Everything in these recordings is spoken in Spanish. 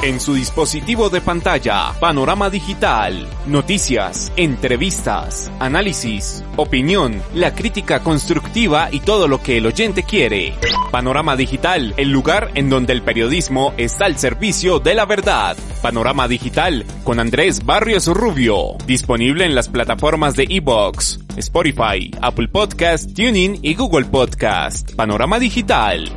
En su dispositivo de pantalla, Panorama Digital. Noticias, entrevistas, análisis, opinión, la crítica constructiva y todo lo que el oyente quiere. Panorama Digital, el lugar en donde el periodismo está al servicio de la verdad. Panorama Digital con Andrés Barrios Rubio. Disponible en las plataformas de iVoox, Spotify, Apple Podcast, TuneIn y Google Podcast. Panorama Digital.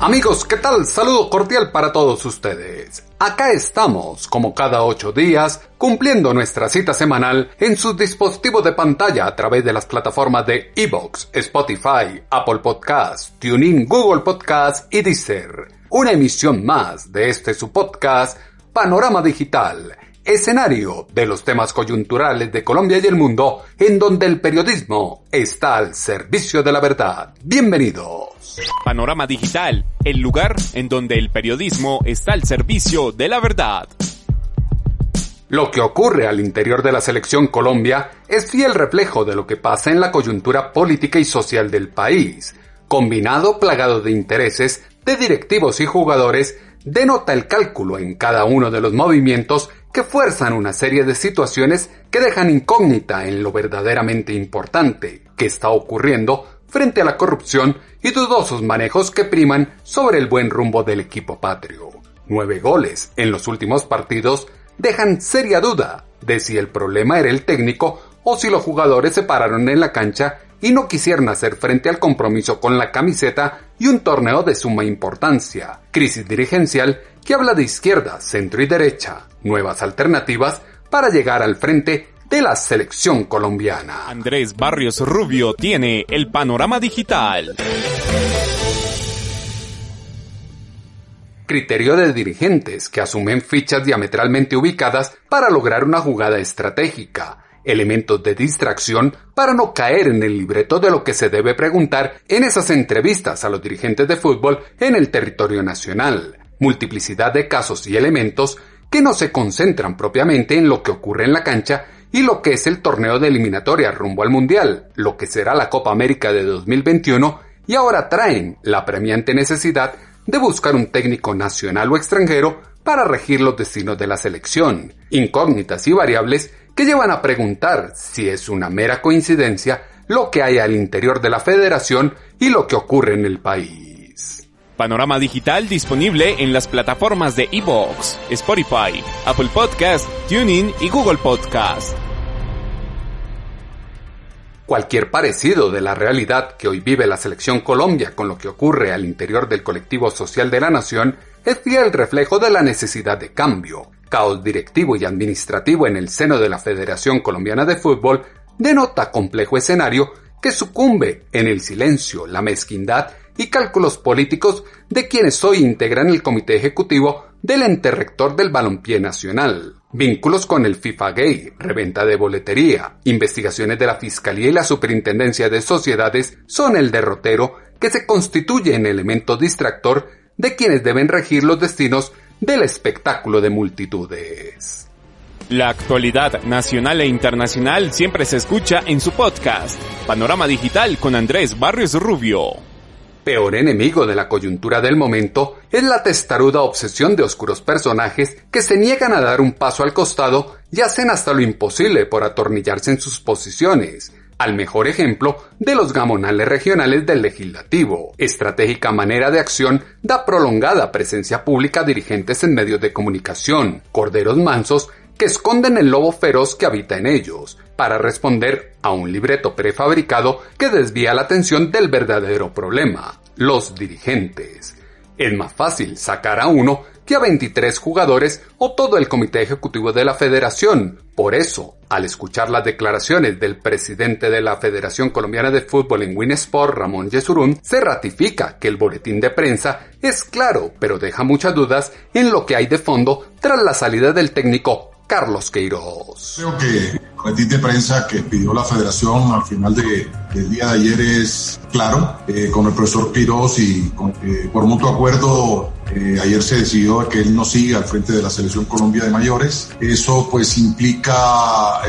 Amigos, ¿qué tal? Saludo cordial para todos ustedes. Acá estamos, como cada 8 días, cumpliendo nuestra cita semanal en sus dispositivos de pantalla a través de las plataformas de iVoox, Spotify, Apple Podcast, TuneIn, Google Podcast y Deezer. Una emisión más de su podcast, Panorama Digital, escenario de los temas coyunturales de Colombia y el mundo, en donde el periodismo está al servicio de la verdad. Bienvenidos. Panorama Digital, el lugar en donde el periodismo está al servicio de la verdad. Lo que ocurre al interior de la selección Colombia es fiel reflejo de lo que pasa en la coyuntura política y social del país. Combinado plagado de intereses de directivos y jugadores, denota el cálculo en cada uno de los movimientos que fuerzan una serie de situaciones que dejan incógnita en lo verdaderamente importante que está ocurriendo frente a la corrupción y dudosos manejos que priman sobre el buen rumbo del equipo patrio. 9 goles en los últimos partidos dejan seria duda de si el problema era el técnico o si los jugadores se pararon en la cancha y no quisieron hacer frente al compromiso con la camiseta y un torneo de suma importancia. Crisis dirigencial que habla de izquierda, centro y derecha, nuevas alternativas para llegar al frente de la selección colombiana. Andrés Barrios Rubio tiene el Panorama Digital. Criterio de dirigentes que asumen fichas diametralmente ubicadas para lograr una jugada estratégica. Elementos de distracción para no caer en el libreto de lo que se debe preguntar en esas entrevistas a los dirigentes de fútbol en el territorio nacional. Multiplicidad de casos y elementos que no se concentran propiamente en lo que ocurre en la cancha y lo que es el torneo de eliminatoria rumbo al Mundial, lo que será la Copa América de 2021, y ahora traen la apremiante necesidad de buscar un técnico nacional o extranjero para regir los destinos de la selección. Incógnitas y variables que llevan a preguntar si es una mera coincidencia lo que hay al interior de la federación y lo que ocurre en el país. Panorama Digital disponible en las plataformas de iVoox, Spotify, Apple Podcast, TuneIn y Google Podcast. Cualquier parecido de la realidad que hoy vive la selección Colombia con lo que ocurre al interior del colectivo social de la nación es fiel reflejo de la necesidad de cambio. Caos directivo y administrativo en el seno de la Federación Colombiana de Fútbol denota complejo escenario que sucumbe en el silencio, la mezquindad y cálculos políticos de quienes hoy integran el comité ejecutivo del ente rector del balompié nacional. Vínculos con el FIFA Gay, reventa de boletería, investigaciones de la Fiscalía y la Superintendencia de Sociedades son el derrotero que se constituye en elemento distractor de quienes deben regir los destinos del espectáculo de multitudes. La actualidad nacional e internacional siempre se escucha en su podcast, Panorama Digital con Andrés Barrios Rubio. Peor enemigo de la coyuntura del momento es la testaruda obsesión de oscuros personajes que se niegan a dar un paso al costado y hacen hasta lo imposible por atornillarse en sus posiciones. Al mejor ejemplo de los gamonales regionales del legislativo. Estratégica manera de acción da prolongada presencia pública a dirigentes en medios de comunicación, corderos mansos que esconden el lobo feroz que habita en ellos, para responder a un libreto prefabricado que desvía la atención del verdadero problema, los dirigentes. Es más fácil sacar a uno que a 23 jugadores o todo el comité ejecutivo de la federación. Por eso, al escuchar las declaraciones del presidente de la Federación Colombiana de Fútbol en Winsport, Ramón Yesurún, se ratifica que el boletín de prensa es claro, pero deja muchas dudas en lo que hay de fondo tras la salida del técnico Carlos Queiroz. Creo que el boletín de prensa que pidió la Federación al final del día de ayer es claro, con el profesor Queiroz y por mutuo acuerdo ayer se decidió que él no siga al frente de la Selección Colombia de mayores. Eso pues implica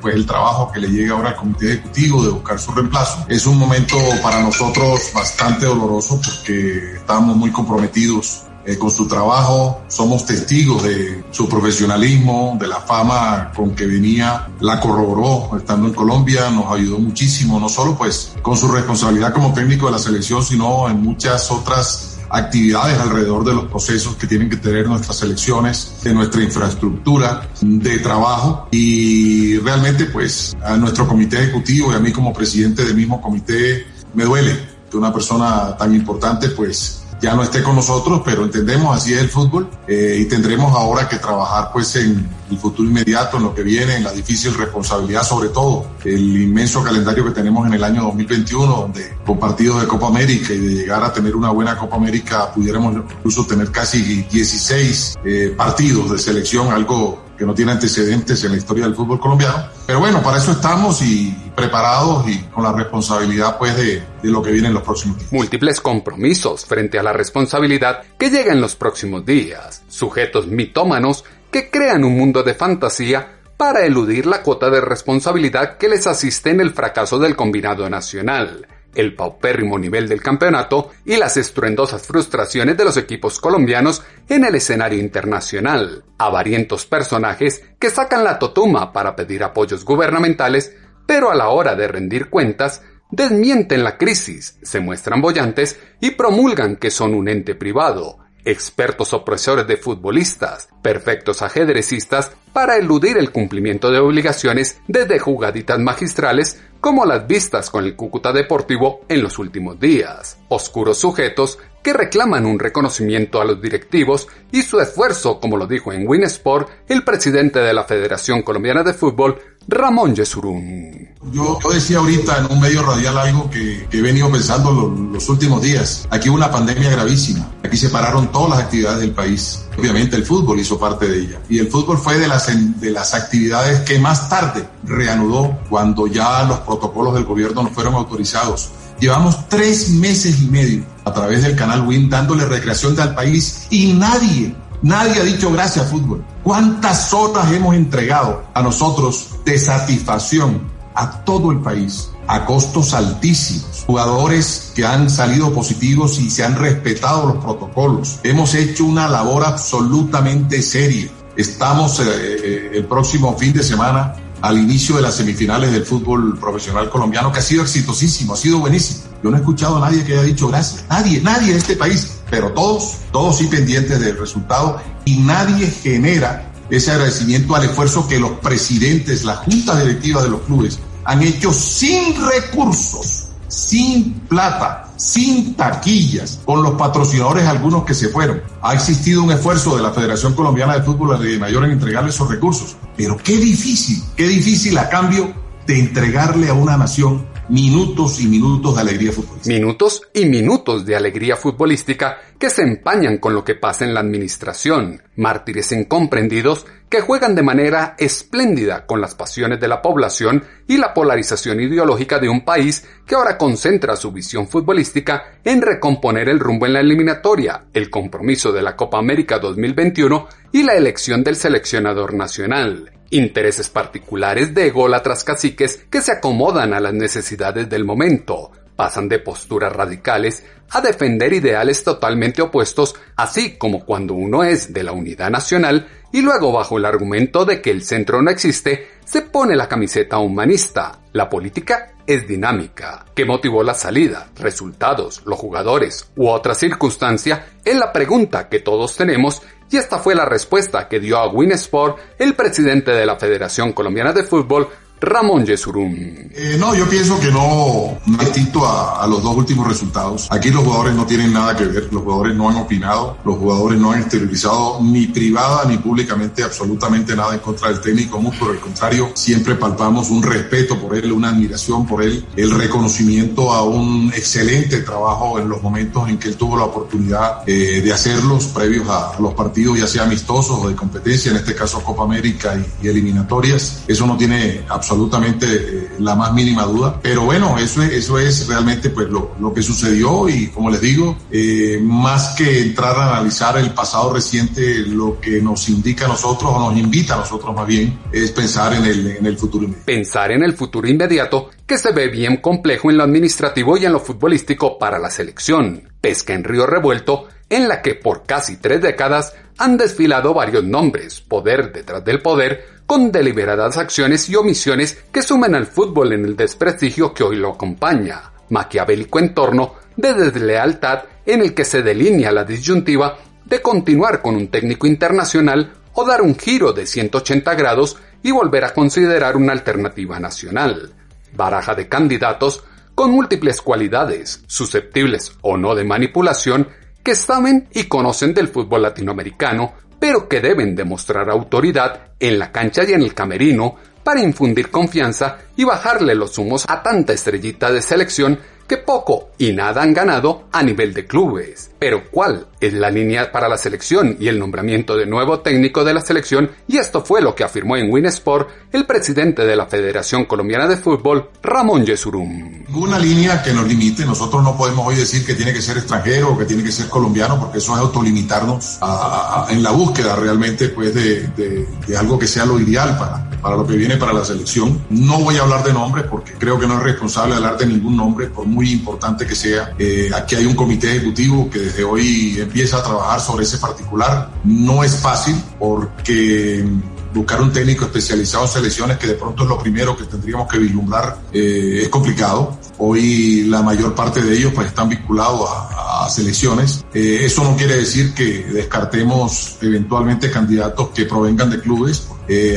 pues el trabajo que le llega ahora al comité ejecutivo de buscar su reemplazo. Es un momento para nosotros bastante doloroso porque estamos muy comprometidos con su trabajo, somos testigos de su profesionalismo, de la fama con que venía, la corroboró estando en Colombia, nos ayudó muchísimo, no solo pues con su responsabilidad como técnico de la selección, sino en muchas otras actividades alrededor de los procesos que tienen que tener nuestras selecciones, de nuestra infraestructura de trabajo, y realmente pues a nuestro comité ejecutivo y a mí como presidente del mismo comité me duele que una persona tan importante pues ya no esté con nosotros, pero entendemos, así es el fútbol, y tendremos ahora que trabajar pues en el futuro inmediato, en lo que viene, en la difícil responsabilidad, sobre todo el inmenso calendario que tenemos en el año 2021, donde con partidos de Copa América y de llegar a tener una buena Copa América pudiéramos incluso tener casi 16 partidos de selección, algo que no tiene antecedentes en la historia del fútbol colombiano. Pero bueno, para eso estamos y preparados y con la responsabilidad pues de lo que viene en los próximos días. Múltiples compromisos frente a la responsabilidad que llega en los próximos días. Sujetos mitómanos que crean un mundo de fantasía para eludir la cuota de responsabilidad que les asiste en el fracaso del combinado nacional, el paupérrimo nivel del campeonato y las estruendosas frustraciones de los equipos colombianos en el escenario internacional, avarientos personajes que sacan la totuma para pedir apoyos gubernamentales, pero a la hora de rendir cuentas, desmienten la crisis, se muestran bollantes y promulgan que son un ente privado, expertos opresores de futbolistas, perfectos ajedrecistas para eludir el cumplimiento de obligaciones desde jugaditas magistrales como las vistas con el Cúcuta Deportivo en los últimos días. Oscuros sujetos que reclaman un reconocimiento a los directivos y su esfuerzo, como lo dijo en Winsport el presidente de la Federación Colombiana de Fútbol, Ramón Yesurún. Yo decía ahorita en un medio radial algo que he venido pensando los últimos días. Aquí hubo una pandemia gravísima. Aquí se pararon todas las actividades del país. Obviamente el fútbol hizo parte de ella. Y el fútbol fue de las actividades que más tarde reanudó cuando ya los protocolos del gobierno no fueron autorizados. Llevamos 3 meses y medio a través del canal WIN dándole recreación al país y nadie ha dicho gracias fútbol. ¿Cuántas horas hemos entregado a nosotros de satisfacción a todo el país a costos altísimos? Jugadores que han salido positivos y se han respetado los protocolos. Hemos hecho una labor absolutamente seria. Estamos el próximo fin de semana al inicio de las semifinales del fútbol profesional colombiano, que ha sido exitosísimo, ha sido buenísimo. Yo no he escuchado a nadie que haya dicho gracias. Nadie en este país, pero todos sí pendientes del resultado, y nadie genera ese agradecimiento al esfuerzo que los presidentes, las juntas directivas de los clubes han hecho sin recursos, sin plata, sin taquillas, con los patrocinadores algunos que se fueron. Ha existido un esfuerzo de la Federación Colombiana de Fútbol de Mayor en entregarle esos recursos, pero qué difícil a cambio de entregarle a una nación minutos y minutos de alegría futbolística. Minutos y minutos de alegría futbolística que se empañan con lo que pasa en la administración, mártires incomprendidos que juegan de manera espléndida con las pasiones de la población y la polarización ideológica de un país que ahora concentra su visión futbolística en recomponer el rumbo en la eliminatoria, el compromiso de la Copa América 2021 y la elección del seleccionador nacional. Intereses particulares de ególatras caciques que se acomodan a las necesidades del momento, pasan de posturas radicales a defender ideales totalmente opuestos, así como cuando uno es de la unidad nacional y luego bajo el argumento de que el centro no existe, se pone la camiseta humanista. La política es dinámica. ¿Qué motivó la salida, resultados, los jugadores u otra circunstancia? Es la pregunta que todos tenemos, y esta fue la respuesta que dio a Winsport el presidente de la Federación Colombiana de Fútbol, Ramón Yesurún. No, yo pienso que no es distinto a los dos últimos resultados. Aquí los jugadores no tienen nada que ver, los jugadores no han opinado, los jugadores no han exteriorizado ni privada ni públicamente absolutamente nada en contra del técnico Mus. Por el contrario, siempre palpamos un respeto por él, una admiración por él, el reconocimiento a un excelente trabajo en los momentos en que él tuvo la oportunidad de hacerlos previos a los partidos, ya sea amistosos o de competencia, en este caso Copa América y eliminatorias. Eso no tiene absolutamente la más mínima duda, pero bueno, eso es realmente pues lo que sucedió, y como les digo, más que entrar a analizar el pasado reciente, lo que nos indica a nosotros, o nos invita a nosotros más bien, es pensar en el futuro inmediato. Pensar en el futuro inmediato, que se ve bien complejo en lo administrativo y en lo futbolístico para la selección. Pesca en río revuelto, en la que por casi 3 décadas han desfilado varios nombres, poder detrás del poder, con deliberadas acciones y omisiones que suman al fútbol en el desprestigio que hoy lo acompaña. Maquiavélico entorno de deslealtad en el que se delinea la disyuntiva de continuar con un técnico internacional o dar un giro de 180 grados y volver a considerar una alternativa nacional. Baraja de candidatos con múltiples cualidades, susceptibles o no de manipulación, que saben y conocen del fútbol latinoamericano, pero que deben demostrar autoridad en la cancha y en el camerino para infundir confianza y bajarle los humos a tanta estrellita de selección que poco y nada han ganado a nivel de clubes. Pero ¿cuál es la línea para la selección y el nombramiento de nuevo técnico de la selección? Y esto fue lo que afirmó en Winsport el presidente de la Federación Colombiana de Fútbol, Ramón Yesurún. Ninguna línea que nos limite. Nosotros no podemos hoy decir que tiene que ser extranjero o que tiene que ser colombiano, porque eso es autolimitarnos en la búsqueda realmente pues de algo que sea lo ideal para lo que viene para la selección. No voy a hablar de nombres porque creo que no es responsable hablar de ningún nombre, por muy importante que sea. Aquí hay un comité ejecutivo que desde hoy empieza a trabajar sobre ese particular. No es fácil porque buscar un técnico especializado en selecciones, que de pronto es lo primero que tendríamos que vislumbrar, es complicado. Hoy la mayor parte de ellos pues están vinculados a selecciones. Eso no quiere decir que descartemos eventualmente candidatos que provengan de clubes.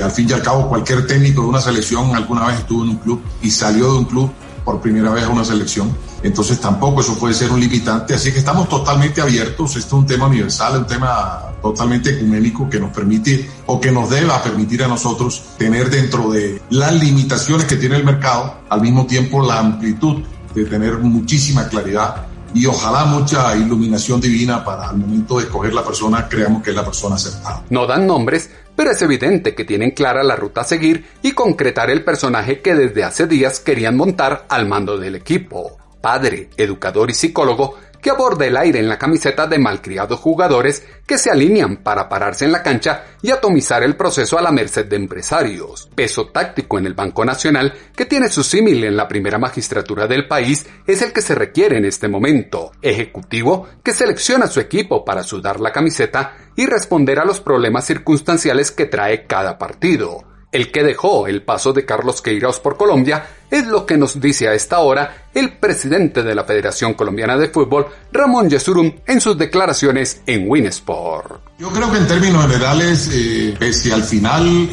Al fin y al cabo, cualquier técnico de una selección alguna vez estuvo en un club y salió de un club por primera vez a una selección. Entonces tampoco eso puede ser un limitante, así que estamos totalmente abiertos. Esto es un tema universal, un tema totalmente ecuménico que nos permite o que nos deba permitir a nosotros tener dentro de las limitaciones que tiene el mercado, al mismo tiempo la amplitud de tener muchísima claridad y ojalá mucha iluminación divina para al momento de escoger la persona, creamos que es la persona acertada. No dan nombres, pero es evidente que tienen clara la ruta a seguir y concretar el personaje que desde hace días querían montar al mando del equipo. Padre, educador y psicólogo que aborda el aire en la camiseta de malcriados jugadores que se alinean para pararse en la cancha y atomizar el proceso a la merced de empresarios. Peso táctico en el Banco Nacional, que tiene su símil en la primera magistratura del país, es el que se requiere en este momento. Ejecutivo que selecciona su equipo para sudar la camiseta y responder a los problemas circunstanciales que trae cada partido. El que dejó el paso de Carlos Queiroz por Colombia es lo que nos dice a esta hora el presidente de la Federación Colombiana de Fútbol, Ramón Yesurún, en sus declaraciones en Winsport. Yo creo que en términos generales, pese al final,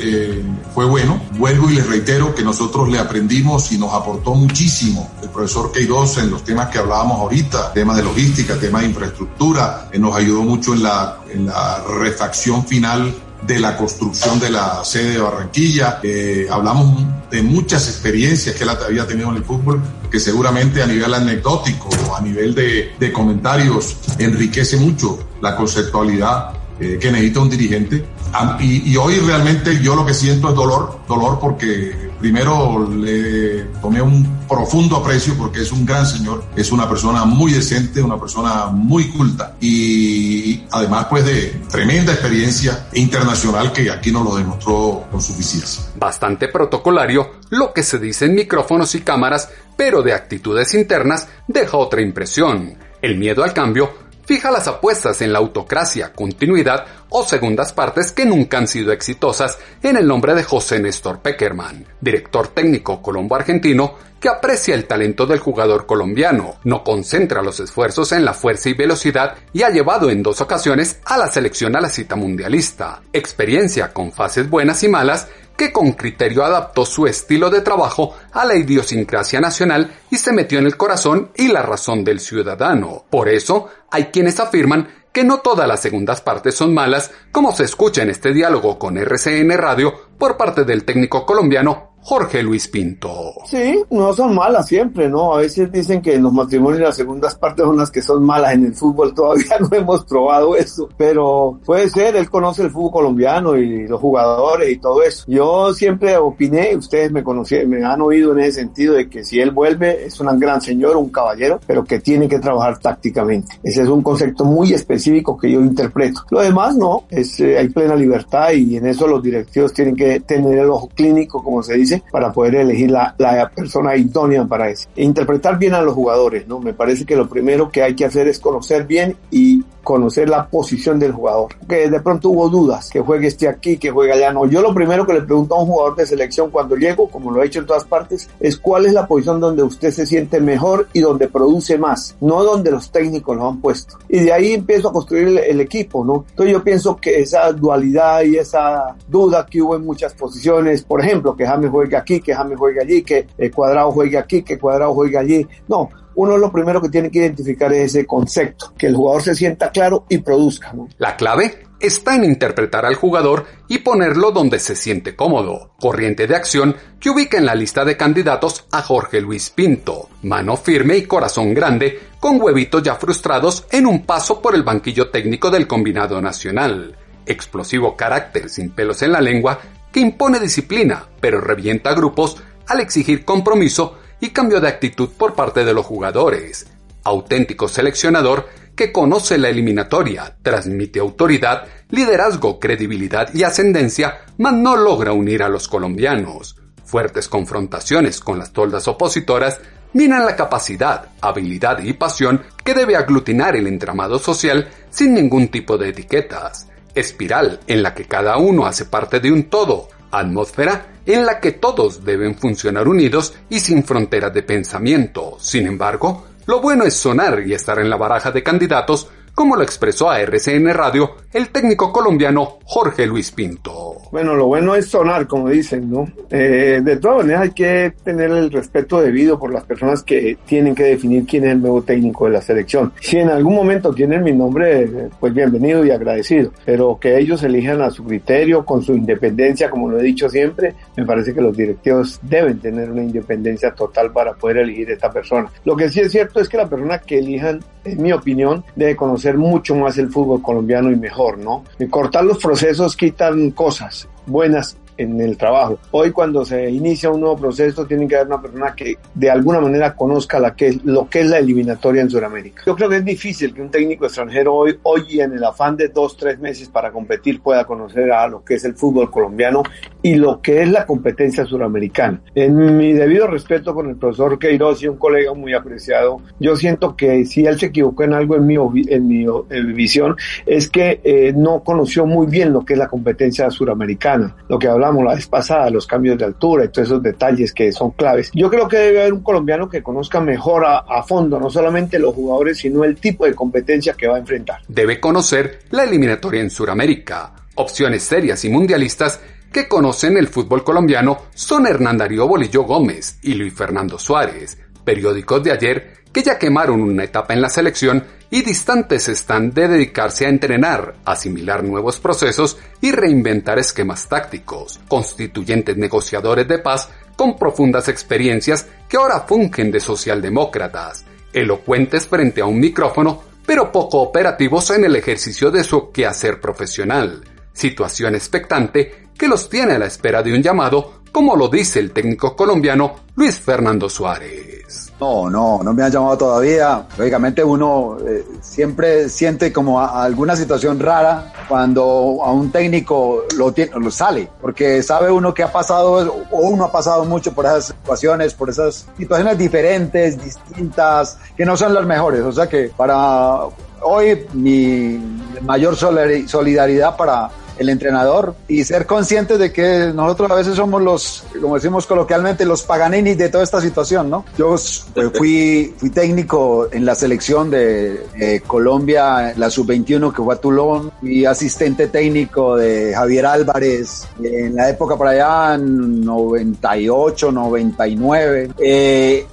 fue bueno. Vuelvo y les reitero que nosotros le aprendimos y nos aportó muchísimo el profesor Queiroz en los temas que hablábamos ahorita, temas de logística, temas de infraestructura, nos ayudó mucho en la refacción final de la construcción de la sede de Barranquilla. Hablamos de muchas experiencias que él había tenido en el fútbol, que seguramente a nivel anecdótico o a nivel de comentarios enriquece mucho la conceptualidad que necesita un dirigente. Y hoy realmente yo lo que siento es dolor porque primero le tomé un profundo aprecio porque es un gran señor, es una persona muy decente, una persona muy culta y además pues de tremenda experiencia internacional que aquí nos lo demostró con suficiencia. Bastante protocolario lo que se dice en micrófonos y cámaras, pero de actitudes internas deja otra impresión. El miedo al cambio fija las apuestas en la autocracia, continuidad o segundas partes que nunca han sido exitosas en el nombre de José Néstor Pekerman, director técnico colombo-argentino que aprecia el talento del jugador colombiano, no concentra los esfuerzos en la fuerza y velocidad y ha llevado en 2 ocasiones a la selección a la cita mundialista. Experiencia con fases buenas y malas que con criterio adaptó su estilo de trabajo a la idiosincrasia nacional y se metió en el corazón y la razón del ciudadano. Por eso, hay quienes afirman que no todas las segundas partes son malas, como se escucha en este diálogo con RCN Radio por parte del técnico colombiano Jorge Luis Pinto. Sí, no son malas siempre, ¿no? A veces dicen que en los matrimonios las segundas partes son las que son malas. En el fútbol todavía no hemos probado eso, pero puede ser. Él conoce el fútbol colombiano y los jugadores y todo eso. Yo siempre opiné, ustedes me conocieron, me han oído en ese sentido de que si él vuelve es un gran señor, un caballero, pero que tiene que trabajar tácticamente. Ese es un concepto muy específico que yo interpreto. Lo demás no, hay plena libertad y en eso los directivos tienen que tener el ojo clínico, como se dice, para poder elegir la persona idónea para eso. E interpretar bien a los jugadores, ¿no? Me parece que lo primero que hay que hacer es conocer bien y conocer la posición del jugador. Que de pronto hubo dudas, que juegue aquí, que juegue allá. No, yo lo primero que le pregunto a un jugador de selección cuando llego, como lo he hecho en todas partes, es cuál es la posición donde usted se siente mejor y donde produce más, no donde los técnicos lo han puesto. Y de ahí empiezo a construir el equipo, ¿no? Entonces yo pienso que esa dualidad y esa duda que hubo en muchas posiciones, por ejemplo, que James juegue aquí, que James juegue allí, que Cuadrado juegue aquí, que Cuadrado juegue allí. No, uno lo primero que tiene que identificar es ese concepto, que el jugador se sienta claro y produzca, ¿no? La clave está en interpretar al jugador y ponerlo donde se siente cómodo. Corriente de acción que ubica en la lista de candidatos a Jorge Luis Pinto, mano firme y corazón grande, con huevitos ya frustrados en un paso por el banquillo técnico del combinado nacional. Explosivo carácter sin pelos en la lengua que impone disciplina, pero revienta grupos al exigir compromiso y cambio de actitud por parte de los jugadores. Auténtico seleccionador que conoce la eliminatoria, transmite autoridad, liderazgo, credibilidad y ascendencia, mas no logra unir a los colombianos. Fuertes confrontaciones con las toldas opositoras minan la capacidad, habilidad y pasión que debe aglutinar el entramado social sin ningún tipo de etiquetas. Espiral en la que cada uno hace parte de un todo. Atmósfera en la que todos deben funcionar unidos y sin fronteras de pensamiento. Sin embargo, lo bueno es sonar y estar en la baraja de candidatos, como lo expresó a RCN Radio el técnico colombiano Jorge Luis Pinto. Bueno, lo bueno es sonar, como dicen, ¿no? De todas maneras hay que tener el respeto debido por las personas que tienen que definir quién es el nuevo técnico de la selección. Si en algún momento tienen mi nombre, pues bienvenido y agradecido, pero que ellos elijan a su criterio, con su independencia, como lo he dicho siempre. Me parece que los directivos deben tener una independencia total para poder elegir a esta persona. Lo que sí es cierto es que la persona que elijan, en mi opinión, debe conocer mucho más el fútbol colombiano y mejor, ¿no? Cortar los procesos quitan cosas buenas en el trabajo. Hoy cuando se inicia un nuevo proceso tiene que haber una persona que de alguna manera conozca lo que es la eliminatoria en Sudamérica. Yo creo que es difícil que un técnico extranjero hoy y en el afán de 2-3 meses para competir pueda conocer a lo que es el fútbol colombiano y lo que es la competencia suramericana. En mi debido respeto con el profesor Queiroz y un colega muy apreciado, yo siento que si él se equivocó en algo en mi visión es que no conoció muy bien lo que es la competencia suramericana, lo que hablamos la vez pasada, los cambios de altura y todos esos detalles que son claves. Yo creo que debe haber un colombiano que conozca mejor a fondo, no solamente los jugadores, sino el tipo de competencia que va a enfrentar. Debe conocer la eliminatoria en Sudamérica. Opciones serias y mundialistas que conocen el fútbol colombiano son Hernán Darío Bolillo Gómez y Luis Fernando Suárez, periódicos de ayer que ya quemaron una etapa en la selección y distantes están de dedicarse a entrenar, asimilar nuevos procesos y reinventar esquemas tácticos, constituyentes negociadores de paz con profundas experiencias que ahora fungen de socialdemócratas, elocuentes frente a un micrófono, pero poco operativos en el ejercicio de su quehacer profesional. Situación expectante que los tiene a la espera de un llamado, como lo dice el técnico colombiano Luis Fernando Suárez. No me han llamado todavía. Lógicamente uno siempre siente como alguna situación rara cuando a un técnico lo sale, porque sabe uno que ha pasado, o uno ha pasado mucho por esas situaciones, diferentes, distintas, que no son las mejores. O sea que para hoy mi mayor solidaridad para el entrenador, y ser conscientes de que nosotros a veces somos los, como decimos coloquialmente, los Paganinis de toda esta situación, ¿no? Yo fui técnico en la selección de Colombia, la sub-21 que fue a Toulon, fui asistente técnico de Javier Álvarez en la época por allá, 98, 99,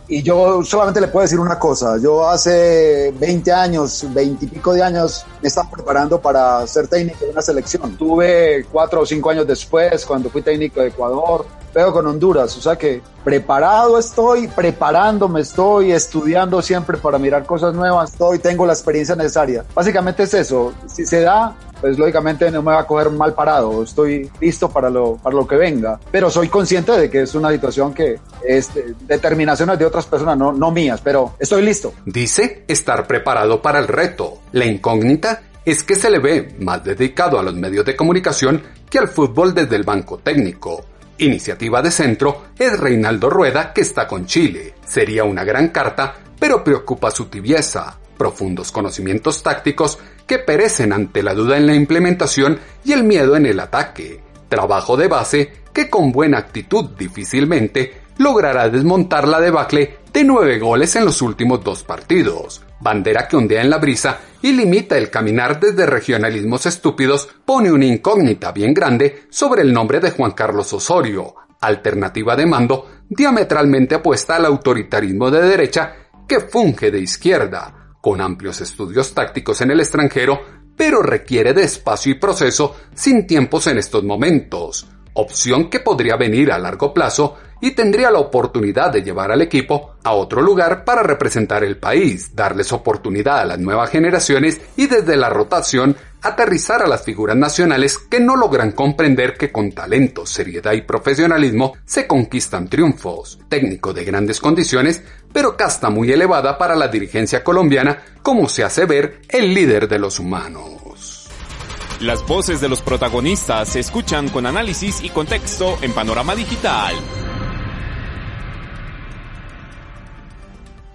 y yo solamente le puedo decir una cosa: yo hace 20 años, 20 y pico de años, me estaba preparando para ser técnico de una selección. Tuve 4 o 5 años después, cuando fui técnico de Ecuador, luego con Honduras, o sea que preparado estoy, preparándome estoy, estudiando siempre para mirar cosas nuevas, tengo la experiencia necesaria. Básicamente es eso, si se da, pues lógicamente no me va a coger mal parado, estoy listo para lo que venga, pero soy consciente de que es una situación que es determinaciones de otras personas, no mías, pero estoy listo. Dice estar preparado para el reto. La incógnita es que se le ve más dedicado a los medios de comunicación que al fútbol desde el banco técnico. Iniciativa de centro es Reinaldo Rueda, que está con Chile. Sería una gran carta, pero preocupa su tibieza, profundos conocimientos tácticos que perecen ante la duda en la implementación y el miedo en el ataque. Trabajo de base que con buena actitud difícilmente logrará desmontar la debacle de 9 goles en los últimos 2 partidos. Bandera que ondea en la brisa y limita el caminar desde regionalismos estúpidos, pone una incógnita bien grande sobre el nombre de Juan Carlos Osorio, alternativa de mando diametralmente opuesta al autoritarismo de derecha que funge de izquierda, con amplios estudios tácticos en el extranjero, pero requiere de espacio y proceso sin tiempos en estos momentos, opción que podría venir a largo plazo y tendría la oportunidad de llevar al equipo a otro lugar para representar el país, darles oportunidad a las nuevas generaciones y desde la rotación aterrizar a las figuras nacionales que no logran comprender que con talento, seriedad y profesionalismo se conquistan triunfos. Técnico de grandes condiciones, pero casta muy elevada para la dirigencia colombiana, como se hace ver el líder de los humanos. Las voces de los protagonistas se escuchan con análisis y contexto en Panorama Digital.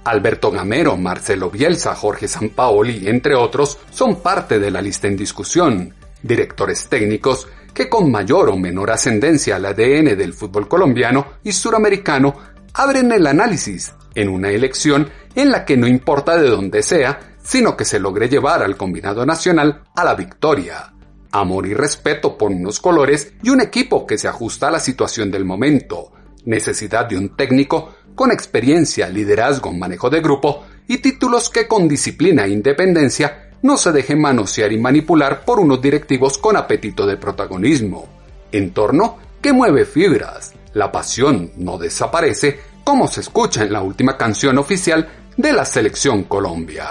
Alberto Gamero, Marcelo Bielsa, Jorge Sampaoli, entre otros, son parte de la lista en discusión. Directores técnicos que con mayor o menor ascendencia al ADN del fútbol colombiano y suramericano abren el análisis en una elección en la que no importa de dónde sea, sino que se logre llevar al combinado nacional a la victoria. Amor y respeto por unos colores y un equipo que se ajusta a la situación del momento. Necesidad de un técnico con experiencia, liderazgo, manejo de grupo y títulos que con disciplina e independencia no se dejen manosear y manipular por unos directivos con apetito de protagonismo. Entorno que mueve fibras. La pasión no desaparece, como se escucha en la última canción oficial de la Selección Colombia.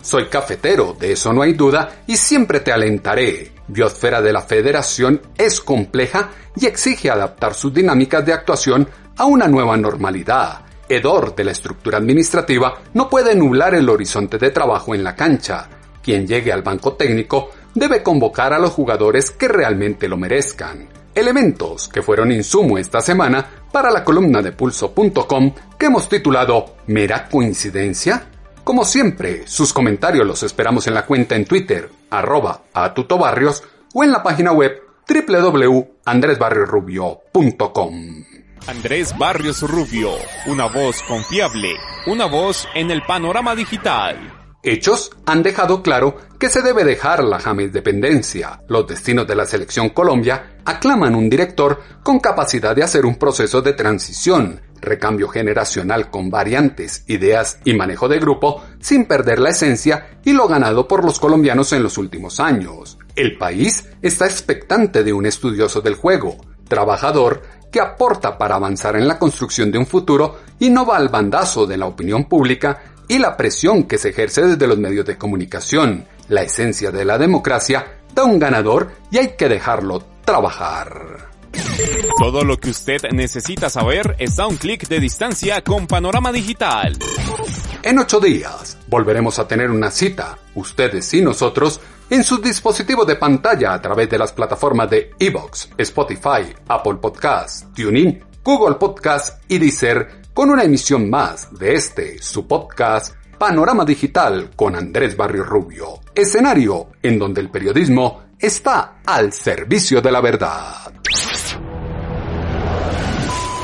Soy cafetero, de eso no hay duda, y siempre te alentaré. Biosfera de la Federación es compleja y exige adaptar sus dinámicas de actuación a una nueva normalidad. Hedor de la estructura administrativa no puede nublar el horizonte de trabajo en la cancha. Quien llegue al banco técnico debe convocar a los jugadores que realmente lo merezcan. Elementos que fueron insumo esta semana para la columna de Pulso.com que hemos titulado ¿Mera coincidencia? Como siempre, sus comentarios los esperamos en la cuenta en Twitter, @atutobarrios, o en la página web www.andresbarriosrubio.com. Andrés Barrios Rubio, una voz confiable, una voz en el panorama digital. Hechos han dejado claro que se debe dejar la James dependencia. Los destinos de la Selección Colombia aclaman un director con capacidad de hacer un proceso de transición, recambio generacional con variantes, ideas y manejo de grupo, sin perder la esencia y lo ganado por los colombianos en los últimos años. El país está expectante de un estudioso del juego, trabajador, que aporta para avanzar en la construcción de un futuro y no va al bandazo de la opinión pública y la presión que se ejerce desde los medios de comunicación. La esencia de la democracia da un ganador y hay que dejarlo trabajar. Todo lo que usted necesita saber está a un clic de distancia con Panorama Digital. En 8 días volveremos a tener una cita, ustedes y nosotros, en sus dispositivos de pantalla a través de las plataformas de iVoox, Spotify, Apple Podcasts, TuneIn, Google Podcasts y Deezer, con una emisión más de su podcast, Panorama Digital con Andrés Barrios Rubio. Escenario en donde el periodismo está al servicio de la verdad.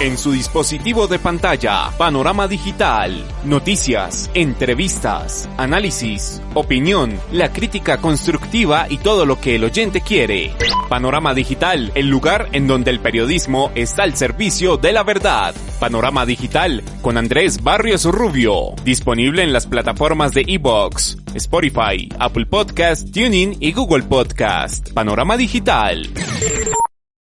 En su dispositivo de pantalla, Panorama Digital, noticias, entrevistas, análisis, opinión, la crítica constructiva y todo lo que el oyente quiere. Panorama Digital, el lugar en donde el periodismo está al servicio de la verdad. Panorama Digital con Andrés Barrios Rubio, disponible en las plataformas de iVoox, Spotify, Apple Podcasts, TuneIn y Google Podcasts. Panorama Digital.